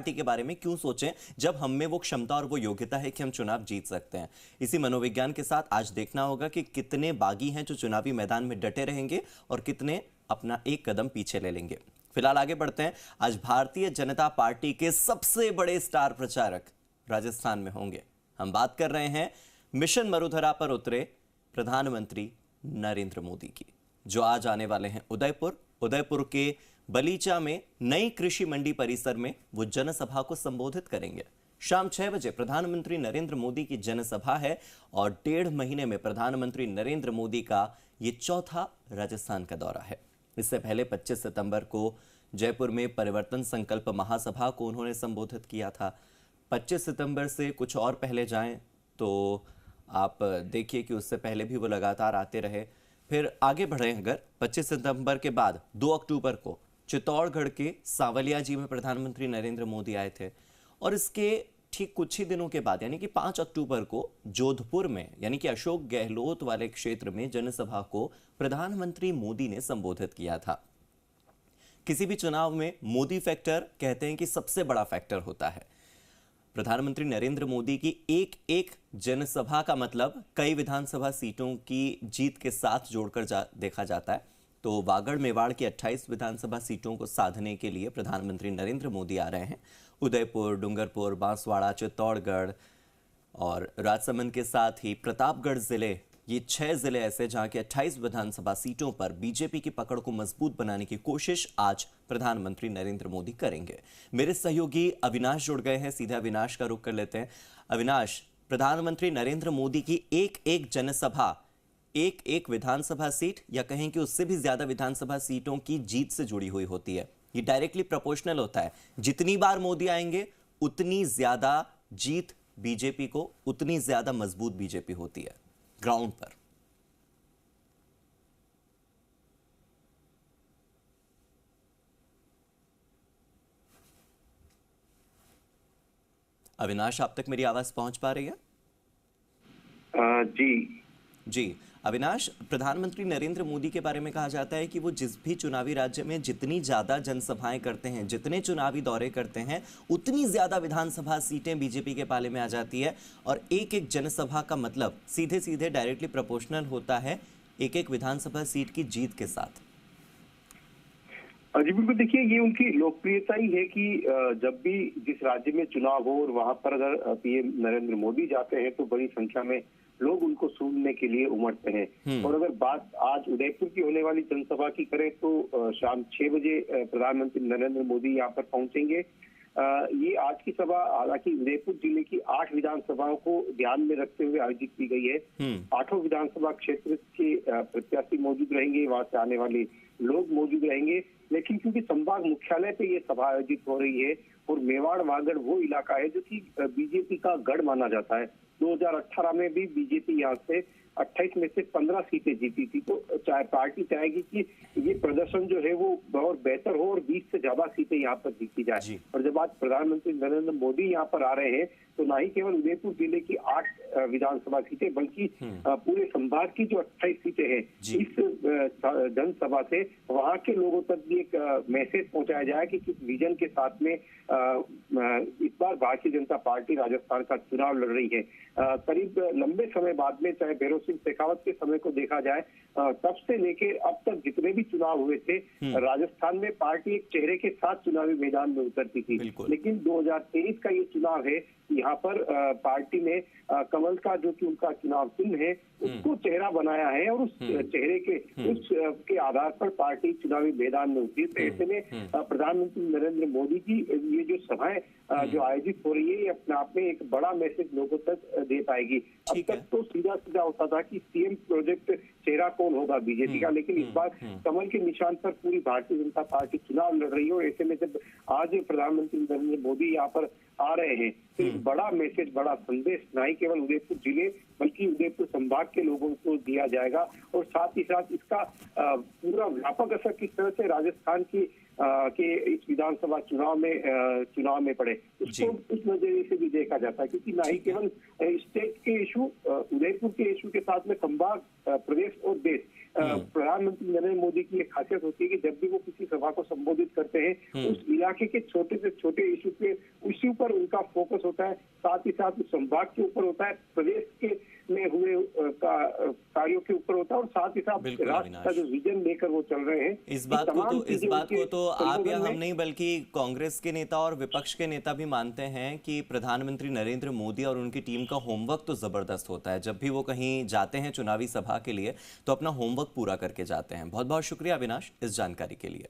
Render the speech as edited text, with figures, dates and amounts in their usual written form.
Party के बारे में क्यों सोचें जब हम में वो क्षमता और वो योग्यता है कि हम चुनाव जीत सकते हैं। इसी मनोविज्ञान के साथ आज देखना होगा कि कितने बागी हैं जो चुनावी मैदान में डटे रहेंगे और कितने अपना एक कदम पीछे ले लेंगे। फिलहाल आगे बढ़ते हैं। आज भारतीय जनता पार्टी के सबसे बड़े स्टार प्रचारक राजस्थान में होंगे। हम बात कर रहे हैं मिशन मरुधरा पर उतरे प्रधानमंत्री नरेंद्र मोदी की, जो आज आने वाले हैं उदयपुर के बलीचा में नई कृषि मंडी परिसर में वो जनसभा को संबोधित करेंगे। शाम 6 बजे प्रधानमंत्री नरेंद्र मोदी की जनसभा है और 1.5 महीने में प्रधानमंत्री नरेंद्र मोदी का ये चौथा राजस्थान का दौरा है। इससे पहले 25 सितंबर को जयपुर में परिवर्तन संकल्प महासभा को उन्होंने संबोधित किया था। 25 सितंबर से कुछ और पहले जाएं तो आप देखिए कि उससे पहले भी वो लगातार आते रहे। फिर आगे बढ़े, अगर 25 सितंबर के बाद 2 अक्टूबर को चित्तौड़गढ़ के सांवलिया जी में प्रधानमंत्री नरेंद्र मोदी आए थे और इसके ठीक कुछ ही दिनों के बाद यानी कि 5 अक्टूबर को जोधपुर में यानी कि अशोक गहलोत वाले क्षेत्र में जनसभा को प्रधानमंत्री मोदी ने संबोधित किया था। किसी भी चुनाव में मोदी फैक्टर कहते हैं कि सबसे बड़ा फैक्टर होता है। प्रधानमंत्री नरेंद्र मोदी की एक जनसभा का मतलब कई विधानसभा सीटों की जीत के साथ जोड़कर देखा जाता है। तो वागड़ मेवाड़ की 28 विधानसभा सीटों को साधने के लिए प्रधानमंत्री नरेंद्र मोदी आ रहे हैं। उदयपुर, डूंगरपुर, बांसवाड़ा, चित्तौड़गढ़ और राजसमंद के साथ ही प्रतापगढ़ जिले, ये 6 जिले ऐसे जहां के 28 विधानसभा सीटों पर बीजेपी की पकड़ को मजबूत बनाने की कोशिश आज प्रधानमंत्री नरेंद्र मोदी करेंगे। मेरे सहयोगी अविनाश जुड़ गए हैं, सीधा अविनाश का रुख कर लेते हैं। अविनाश, प्रधानमंत्री नरेंद्र मोदी की एक जनसभा एक विधानसभा सीट या कहें कि उससे भी ज्यादा विधानसभा सीटों की जीत से जुड़ी हुई होती है। ये डायरेक्टली प्रोपोर्शनल होता है। जितनी बार मोदी आएंगे उतनी ज्यादा जीत बीजेपी को, उतनी ज्यादा मजबूत बीजेपी होती है ग्राउंड पर। अविनाश, आप तक मेरी आवाज पहुंच पा रही है? जी अविनाश, प्रधानमंत्री नरेंद्र मोदी के बारे में कहा जाता है कि वो जिस भी चुनावी राज्य में जितनी ज्यादा जनसभाएं करते हैं, जितने चुनावी दौरे करते हैं, उतनी ज्यादा विधानसभा सीटें बीजेपी के पाले में आ जाती है और एक जनसभा का मतलब सीधे सीधे डायरेक्टली प्रोपोर्शनल होता है एक विधानसभा सीट की जीत के साथ। जी बिल्कुल, देखिए ये उनकी लोकप्रियता ही है कि जब भी जिस राज्य में चुनाव हो और वहां पर अगर पीएम नरेंद्र मोदी जाते हैं तो बड़ी संख्या में लोग उनको सुनने के लिए उमड़ते हैं। और अगर बात आज उदयपुर की होने वाली जनसभा की करें तो शाम 6 बजे प्रधानमंत्री नरेंद्र मोदी यहाँ पर पहुंचेंगे। ये आज की सभा हालांकि उदयपुर जिले की 8 विधानसभाओं को ध्यान में रखते हुए आयोजित की गई है। 8 विधानसभा क्षेत्र के प्रत्याशी मौजूद रहेंगे, वहां से आने वाले लोग मौजूद रहेंगे। लेकिन क्योंकि संभाग मुख्यालय पे ये सभा आयोजित हो रही है और मेवाड़ वागड़ वो इलाका है जो कि बीजेपी का गढ़ माना जाता है। 2018 में भी बीजेपी यहाँ से 28 में से 15 सीटें जीती थी। तो पार्टी चाहेगी कि ये प्रदर्शन जो है वो और बेहतर हो और 20 से ज्यादा सीटें यहाँ पर जीती जाए। और जब आज प्रधानमंत्री नरेंद्र मोदी यहाँ पर आ रहे हैं तो ना ही केवल उदयपुर जिले की 8 विधानसभा सीटें बल्कि पूरे संभाग की जो 28 सीटें हैं, इस जनसभा से वहां के लोगों तक भी एक मैसेज पहुंचाया जाए कि किस विजन के साथ में इस बार भारतीय जनता पार्टी राजस्थान का चुनाव लड़ रही है। करीब लंबे समय बाद में, चाहे भैरव सिंह शेखावत के समय को देखा जाए, तब से लेकर अब तक जितने भी चुनाव हुए थे राजस्थान में पार्टी एक चेहरे के साथ चुनावी मैदान में उतरती थी। लेकिन 2023 का ये चुनाव है, यहाँ पर पार्टी ने कमल का जो कि उनका चुनाव चिन्ह है उसको चेहरा बनाया है और उस चेहरे के आधार पर पार्टी चुनावी मैदान में उतरी। तो ऐसे में प्रधानमंत्री नरेंद्र मोदी की ये जो सभाएं जो आयोजित हो रही है, ये अपने आप में एक बड़ा मैसेज लोगों तक दे पाएगी। अब तक तो सीधा होता था कि सीएम प्रोजेक्ट चेहरा कौन होगा बीजेपी का, लेकिन इस बार कमल के निशान पर पूरी भारतीय जनता पार्टी चुनाव लड़ रही है। ऐसे में जब आज प्रधानमंत्री नरेंद्र मोदी यहाँ पर आ रहे हैं तो एक बड़ा मैसेज, बड़ा संदेश न ही केवल उदयपुर जिले बल्कि उदयपुर संभाग के लोगों को दिया जाएगा और साथ ही साथ इसका पूरा व्यापक असर किस तरह से राजस्थान की के इस विधानसभा चुनाव में पड़े, उसको उस नजरिए से भी देखा जाता है। क्योंकि ना ही केवल स्टेट के इशू, उदयपुर के इशू के साथ में संभाग, प्रदेश और देश, प्रधानमंत्री नरेंद्र मोदी की एक खासियत होती है कि जब भी वो किसी सभा को संबोधित करते हैं, उस इलाके के छोटे से छोटे इश्यू पर उनका फोकस होता है, साथ ही साथ उस संभाग के ऊपर होता है, प्रदेश के में हुए कार्यों के ऊपर होता है, और साथ ही साथ राष्ट्र का जो विजन लेकर वो चल रहे हैं। इस बात को तो आप या हम नहीं बल्कि कांग्रेस के नेता और विपक्ष के नेता भी मानते हैं कि प्रधानमंत्री नरेंद्र मोदी और उनकी टीम का होमवर्क तो जबरदस्त होता है। जब भी वो कहीं जाते हैं चुनावी सभा के लिए तो अपना होमवर्क पूरा करके जाते हैं। बहुत बहुत शुक्रिया अविनाश इस जानकारी के लिए।